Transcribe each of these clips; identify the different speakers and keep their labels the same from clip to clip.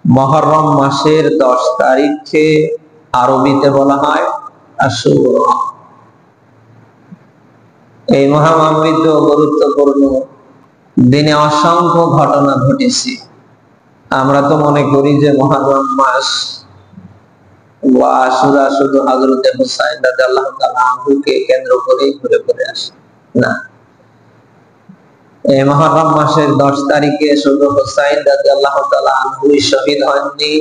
Speaker 1: মুহররম মাসের 10 তারিখকে আরবিতে বলা হয় আশুরা। এই মহামান্বিত গুরুত্বপূর্ণ দিনে অসংখ্য ঘটনা ঘটেছে। আমরা তো মনে করি যে মুহররম মাস বা আশুরা শুধু হযরত হুসাইন রাদিয়াল্লাহু তাআলা আনহুকে কেন্দ্র করেই ঘুরে ঘুরে আসে, না। এই মুহররম মাসের 10 তারিখে শুধু হুসাইন রাদিয়াল্লাহু তাআলা আনহুই শহীদ হননি,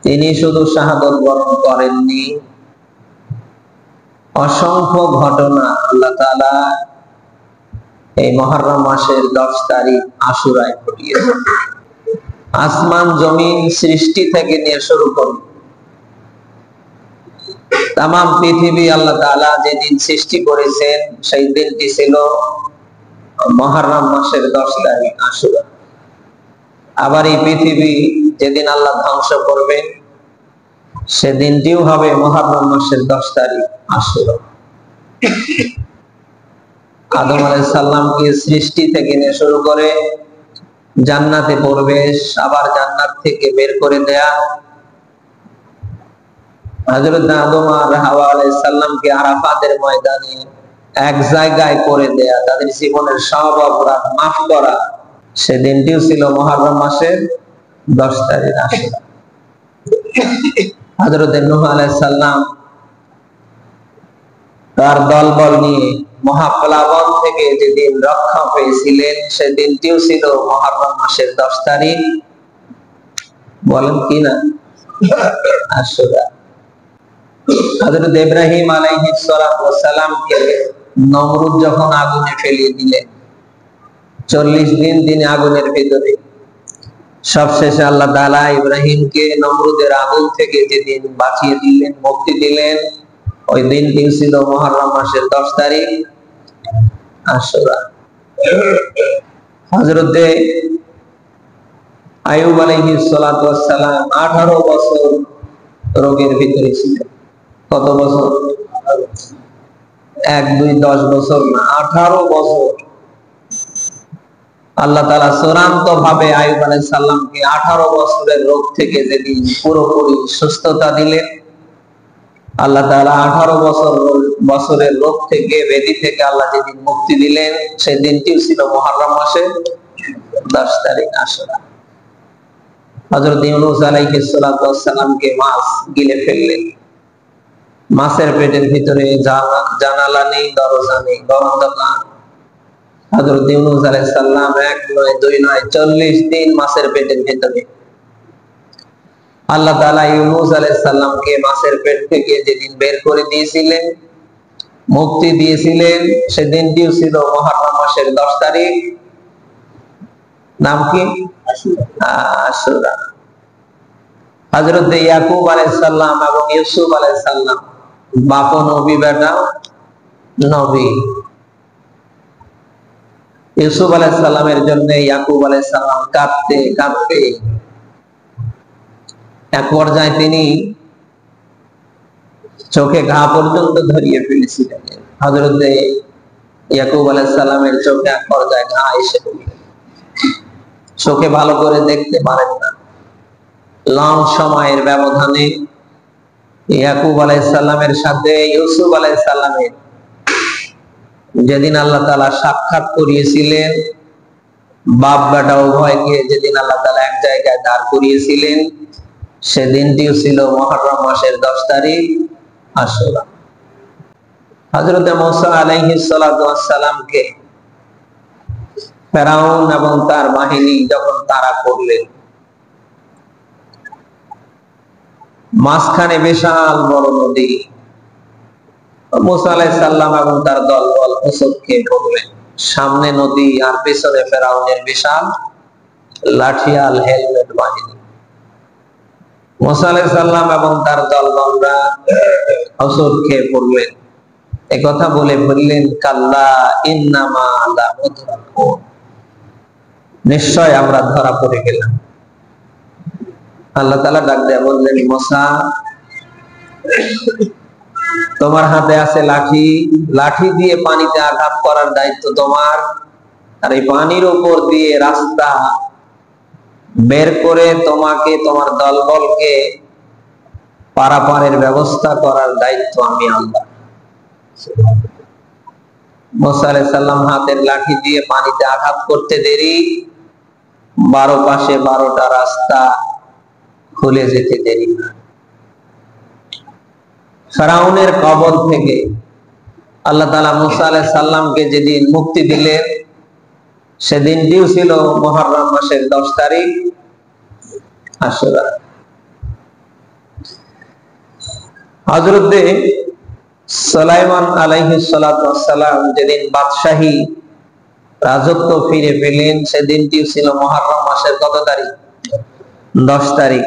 Speaker 1: তিনি শুধু শাহাদাত বরণ করেননি, অসংখ্য ঘটনা আল্লাহ তাআলা এই মুহররম মাসের 10 তারিখ আশুরায় ঘটিয়েছেন। আসমান জমিন সৃষ্টি থেকে নিয়ে শুরু করে তাম পৃথিবী আল্লাহ তাআলা যেদিন সৃষ্টি করেছেন সেই দিনটি ছিল মুহররম মাসের 10 তারিখ আশুরা। আবার এই পৃথিবী যেদিন আল্লাহ ধ্বংস করবেন সেদিনটিও হবে মুহররম মাসের 10 তারিখ আশুরা। আদম আলাইহিস সালামকে সৃষ্টি থেকে নিয়ে শুরু করে জান্নাতে প্রবেশ, আবার জান্নাত থেকে বের করে দেয়া, হযরত আদম আর হাওয়া আলাইহিস সালামকে আরাফাতের ময়দানে এক জায়গায় করে দেয়া, তাদের জীবনের সব অপরাধ মাফ করা, সেদিনটিও ছিল মুহররম মাসের 10 তারিখ আশুরা। হযরত নূহ আলাইহিস সালাম তার দলবল নিয়ে মহাপ্লাবন থেকে যেদিন রক্ষা পেয়েছিলেন সেদিনটিও ছিল মুহররম মাসের 10 তারিখ, বলেন কি না, আশুরা। হযরত ইব্রাহিম আলাইহিস সালামকে নমরুদ যখন আগুনে ফেলিয়ে দিলেন, 40 দিন তিনি আগুনের ভিতরে, সবশেষে আল্লাহ তাআলা ইব্রাহিমকে নমরুদের আগুন থেকে যেদিন বাঁচিয়ে দিলেন, মুক্তি দিলেন, ওই দিনটি ছিল মুহররম মাসের 10 তারিখ আশুরা। হযরত আইয়ুব আলাইহিস সালাম 18 বছর রোগের ভিতরে ছিলেন। কত বছর? 1, 2, 10 বছর না, 18 বছর। আল্লাহ তাআলা চূড়ান্ত ভাবে আইয়ুব আলাইহিস সালামকে 18 বছরের রোগ থেকে যেদিন পুরোপুরি সুস্থতা দিলেন, আল্লাহ তাআলা 18 বছরের রোগ থেকে, ব্যাধি থেকে আল্লাহ যেদিন মুক্তি দিলেন সেই দিনটিও ছিল মুহররম মাসের 10 তারিখ আশুরা। হযরত ইউনূস আলাইহিস সালামকে মাছ গিলে ফেললেন, মাছের পেটের ভিতরে জানালা নেই, দরজা নেই, অন্ধকার। হযরত ইউনূস আলাইহিস সালাম 1 নয় 2 নয় 40 দিন মাছের পেটের ভিতরে। আল্লাহ তাআলা ইউনূস আলাইহিস সালামকে মাছের পেট থেকে যেদিন বের করে দিয়েছিলেন, মুক্তি দিয়েছিলেন, সেদিনটিও ছিল মুহররম মাসের 10 তারিখ, নাম কি? আশুরা। হযরত ইয়াকুব আলাইহিস সালাম এবং ইউসুফ আলাইহিস সালাম, বাপ নবী বেটা নবী। ইউসুফ আলাইহিস সালামের জন্য ইয়াকুব আলাইহিস সালাম কাঁদতে কাঁদতে এক পর্যায়ে তিনি চোখে ঘা পর্যন্ত ধরিয়ে ফেলেছিলেন। হযরত ইয়াকুব আলাইহিস সালামের চোখে এক পর্যায়ে ঘা এসে পড়ল, চোখে ভালো করে দেখতে পারেন না। লং সময়ের ব্যবধানে ইয়াকুব আলাইহিস সালামের সাথে ইউসুফ আলাইহিস সালামের যেদিন আল্লাহ তাআলা সাক্ষাৎ করিয়েছিলেন, বাপ বেটা উভয়কে যেদিন আল্লাহ তাআলা এক জায়গায় দাঁড় করিয়েছিলেন, সেদিনটিও ছিল মুহররম মাসের 10 তারিখ আশুরা। হযরত মূসা আলাইহিস সালামকে ফেরাউন এবং তার বাহিনী যখন তাড়া করলেন, মাঝখানে বিশাল বড় নদী, মূসা আলাইহিস সালাম এবং তার দলবল হোঁচট খেয়ে পড়লেন। সামনে নদী আর পেছনে ফেরাউনের বিশাল লাঠিয়াল হেলমেট বাহিনী। মূসা আলাইহিস সালাম এবং তার দলবলরা হোঁচট খেয়ে পড়লেন। একথা বলে বললেন, কাল্লা ইন্নামা লামুদরাকুন, নিশ্চয় আমরা ধরা পড়ে গেলাম। আল্লাহ তাআলা ডাক দিয়ে বললেন, মূসা, তোমার হাতে আছে লাঠি, লাঠি দিয়ে পানিতে আঘাত করার দায়িত্ব তোমার, আর এই পানির উপর দিয়ে রাস্তা বের করে তোমাকে তোমার দলবলকে পারাপারের ব্যবস্থা করার দায়িত্ব আমি আল্লাহ। মুসা আলাইহিস সালাম হাতের লাঠি দিয়ে পানিতে আঘাত করতে দেরি, 12 পাশে 12টা রাস্তা খুলে যেতে দেরি না। ফেরাউনের কবল থেকে আল্লাহ তাআলা মুসা আলাইহিস সালামকে যেদিন মুক্তি দিলেন, সেদিনটিও ছিল মুহররম মাসের 10 তারিখ, আশুরা। হযরতে সুলাইমান আলাইহিস সালাতু ওয়াস সালাম যেদিন বাদশাহী রাজত্ব ফিরে পেলেন, সেদিনটিও ছিল মুহররম মাসের কত তারিখ? 10 তারিখ।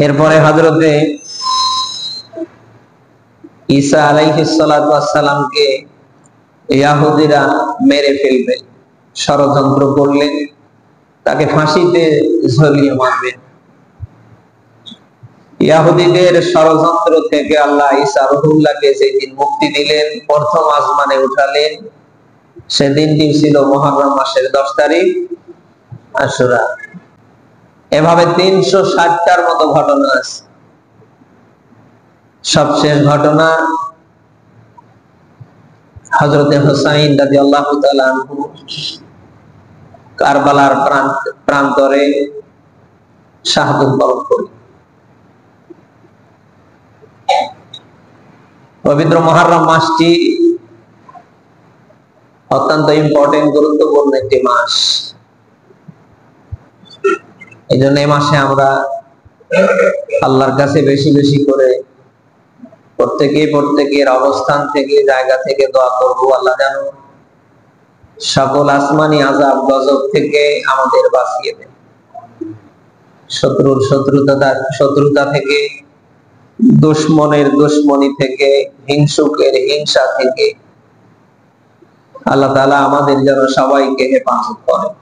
Speaker 1: এরপরে হযরতে ঈসা আলাইহিস সালাতু ওয়াস সালামকে ইহুদিরা মেরে ফেলবে ষড়যন্ত্র করলেন, তাকে ফাঁসিতে ঝুলিয়ে মারবেন। ইহুদিদের ষড়যন্ত্র থেকে আল্লাহ ঈসা রুহুল্লাহকে যেদিন মুক্তি দিলেন, প্রথম আসমানে উঠালেন, সেদিনটি ছিল মুহররম মাসের 10 তারিখ, আশুরা। এভাবে 360টার মতো ঘটনা আছে। সবশেষ ঘটনা হযরতে হুসাইন রাদিয়াল্লাহু তাআলা আনহু কারবালার প্রান্তরে শাহাদাত বরণ করলেন। পবিত্র মুহররম মাসটি অত্যন্ত ইম্পর্টেন্ট, গুরুত্বপূর্ণ একটি মাস। এই জন্য এই মাসে আমরা আল্লাহর কাছে বেশি বেশি করে প্রত্যেকের অবস্থান থেকে, জায়গা থেকে দোয়া করব, আল্লাহ যেন সকল আসমানি আযাব গজব থেকে আমাদের বাঁচিয়ে দেন। শত্রুর শত্রুতা থেকে, দুশমনের দুশমনি থেকে, হিংসুকের হিংসা থেকে আল্লাহ তাআলা আমাদের যেন সবাইকে হেফাজত করেন।